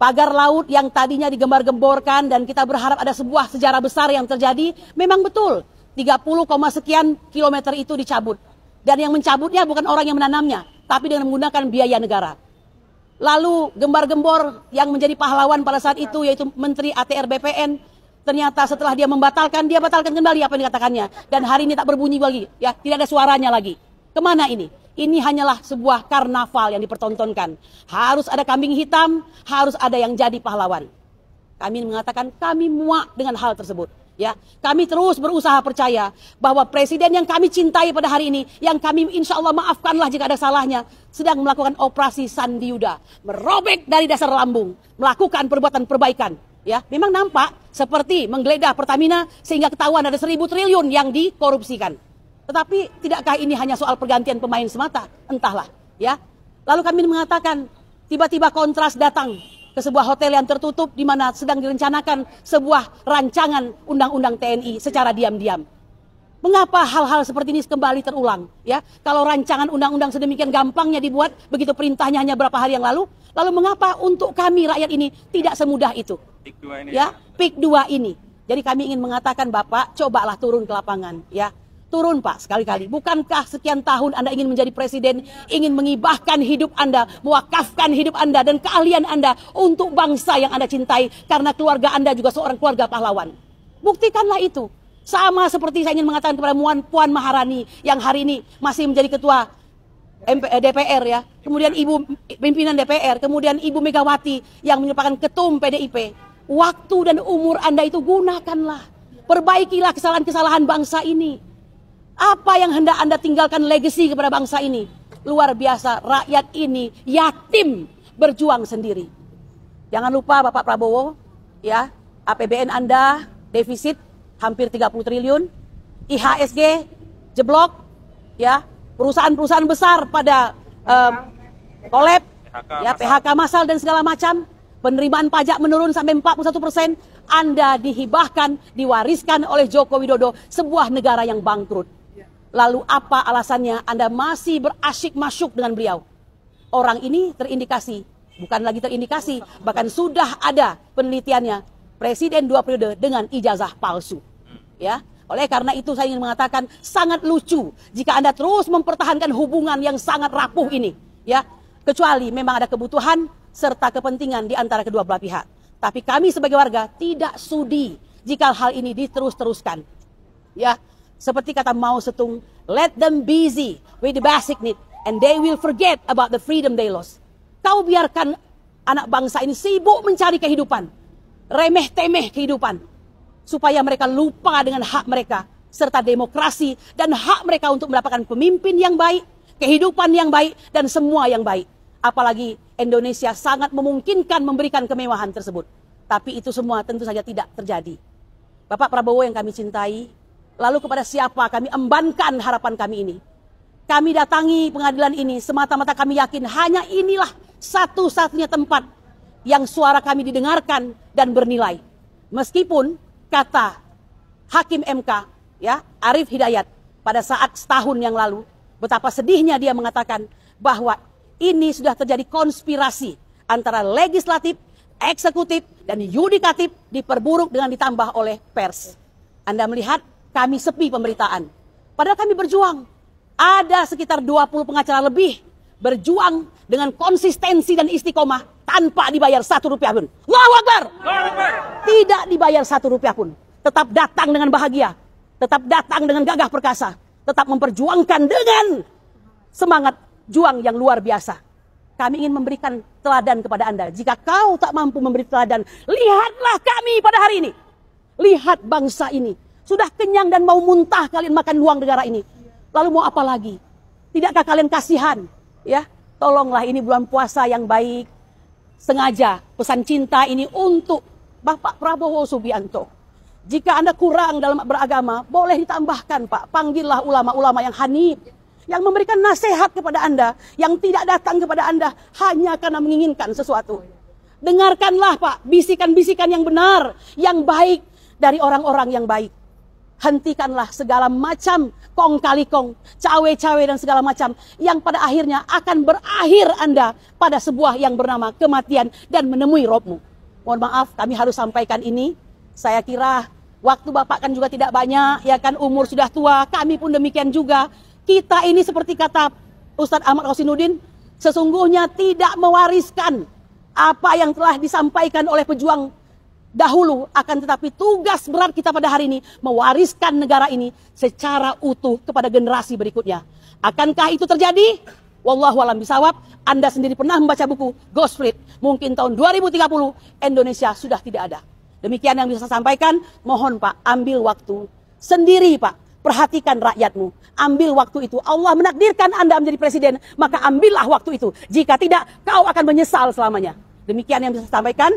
Pagar laut yang tadinya digembar-gemborkan dan kita berharap ada sebuah sejarah besar yang terjadi, memang betul 30, sekian kilometer itu dicabut. Dan yang mencabutnya bukan orang yang menanamnya, tapi dengan menggunakan biaya negara. Lalu gembar-gembor yang menjadi pahlawan pada saat itu yaitu Menteri ATR BPN, ternyata setelah dia batalkan kembali apa yang dikatakannya. Dan hari ini tak berbunyi lagi, ya, tidak ada suaranya lagi. Kemana ini? Ini hanyalah sebuah karnaval yang dipertontonkan. Harus ada kambing hitam, harus ada yang jadi pahlawan. Kami mengatakan kami muak dengan hal tersebut. Ya, kami terus berusaha percaya bahwa presiden yang kami cintai pada hari ini, yang kami insya Allah maafkanlah jika ada salahnya, sedang melakukan operasi Sandiuda, merobek dari dasar lambung, melakukan perbuatan perbaikan. Ya, memang nampak seperti menggeledah Pertamina sehingga ketahuan ada 1.000 triliun yang dikorupsikan. Tetapi tidakkah ini hanya soal pergantian pemain semata? Entahlah, ya. Lalu kami mengatakan tiba-tiba Kontras datang ke sebuah hotel yang tertutup di mana sedang direncanakan sebuah rancangan undang-undang TNI secara diam-diam. Mengapa hal-hal seperti ini kembali terulang? Ya, kalau rancangan undang-undang sedemikian gampangnya dibuat, begitu perintahnya hanya berapa hari yang lalu mengapa untuk kami rakyat ini tidak semudah itu? PIK 2 ini. Ya, PIK 2 ini. Jadi kami ingin mengatakan Bapak, cobalah turun ke lapangan, ya. Turun Pak, sekali-kali. Bukankah sekian tahun Anda ingin menjadi presiden, ingin mengibahkan hidup Anda, mewakafkan hidup Anda dan keahlian Anda untuk bangsa yang Anda cintai, karena keluarga Anda juga seorang keluarga pahlawan. Buktikanlah itu. Sama seperti saya ingin mengatakan kepada Puan Maharani yang hari ini masih menjadi ketua DPR, ya. Kemudian Ibu pimpinan DPR, kemudian Ibu Megawati yang merupakan ketum PDIP. Waktu dan umur Anda itu gunakanlah. Perbaikilah kesalahan-kesalahan bangsa ini. Apa yang hendak Anda tinggalkan legacy kepada bangsa ini? Luar biasa, rakyat ini yatim berjuang sendiri. Jangan lupa Bapak Prabowo, ya, APBN Anda defisit hampir 30 triliun, IHSG jeblok, ya, perusahaan-perusahaan besar pada kolab, ya, PHK massal dan segala macam, penerimaan pajak menurun sampai 41%, Anda dihibahkan, diwariskan oleh Joko Widodo sebuah negara yang bangkrut. Lalu apa alasannya Anda masih berasyik masyuk dengan beliau? Orang ini terindikasi, bukan lagi terindikasi, bahkan sudah ada penelitiannya, presiden 2 periode dengan ijazah palsu. Ya, oleh karena itu saya ingin mengatakan sangat lucu jika Anda terus mempertahankan hubungan yang sangat rapuh ini, ya. Kecuali memang ada kebutuhan serta kepentingan di antara kedua belah pihak. Tapi kami sebagai warga tidak sudi jika hal ini diterus-teruskan. Ya, seperti kata Mao Zedong, let them busy with the basic need and they will forget about the freedom they lost. Kau biarkan anak bangsa ini sibuk mencari kehidupan, remeh-temeh kehidupan, supaya mereka lupa dengan hak mereka, serta demokrasi dan hak mereka untuk mendapatkan pemimpin yang baik, kehidupan yang baik, dan semua yang baik. Apalagi Indonesia sangat memungkinkan memberikan kemewahan tersebut. Tapi itu semua tentu saja tidak terjadi. Bapak Prabowo yang kami cintai, lalu kepada siapa kami embankan harapan kami ini? Kami datangi pengadilan ini semata-mata kami yakin hanya inilah satu-satunya tempat yang suara kami didengarkan dan bernilai. Meskipun kata Hakim MK, ya, Arief Hidayat pada saat setahun yang lalu, betapa sedihnya dia mengatakan bahwa ini sudah terjadi konspirasi antara legislatif, eksekutif, dan yudikatif diperburuk dengan ditambah oleh pers. Anda melihat kami sepi pemberitaan. Padahal kami berjuang. Ada sekitar 20 pengacara lebih berjuang dengan konsistensi dan istiqomah tanpa dibayar 1 rupiah pun. Allahu Akbar! Tidak dibayar 1 rupiah pun. Tetap datang dengan bahagia. Tetap datang dengan gagah perkasa. Tetap memperjuangkan dengan semangat juang yang luar biasa. Kami ingin memberikan teladan kepada Anda. Jika kau tak mampu memberi teladan, lihatlah kami pada hari ini. Lihat bangsa ini. Sudah kenyang dan mau muntah kalian makan uang negara ini. Lalu mau apa lagi? Tidakkah kalian kasihan? Ya, tolonglah, ini bulan puasa yang baik. Sengaja pesan cinta ini untuk Bapak Prabowo Subianto. Jika Anda kurang dalam beragama, boleh ditambahkan Pak. Panggillah ulama-ulama yang hanif, yang memberikan nasihat kepada Anda, yang tidak datang kepada Anda hanya karena menginginkan sesuatu. Dengarkanlah Pak, bisikan-bisikan yang benar, yang baik dari orang-orang yang baik. Hentikanlah segala macam kong kali kong, cawe-cawe dan segala macam yang pada akhirnya akan berakhir Anda pada sebuah yang bernama kematian dan menemui Robmu. Mohon maaf, kami harus sampaikan ini. Saya kira waktu Bapak kan juga tidak banyak, ya kan, umur sudah tua, kami pun demikian juga. Kita ini seperti kata Ustadz Ahmad Rosinuddin, sesungguhnya tidak mewariskan apa yang telah disampaikan oleh pejuang dahulu, akan tetapi tugas berat kita pada hari ini mewariskan negara ini secara utuh kepada generasi berikutnya. Akankah itu terjadi? Wallahu a'lam bishawab. Anda sendiri pernah membaca buku Ghost Fleet, mungkin tahun 2030 Indonesia sudah tidak ada. Demikian yang bisa saya sampaikan. Mohon Pak, ambil waktu sendiri Pak, perhatikan rakyatmu. Ambil waktu itu. Allah menakdirkan Anda menjadi presiden, maka ambillah waktu itu. Jika tidak, kau akan menyesal selamanya. Demikian yang bisa saya sampaikan.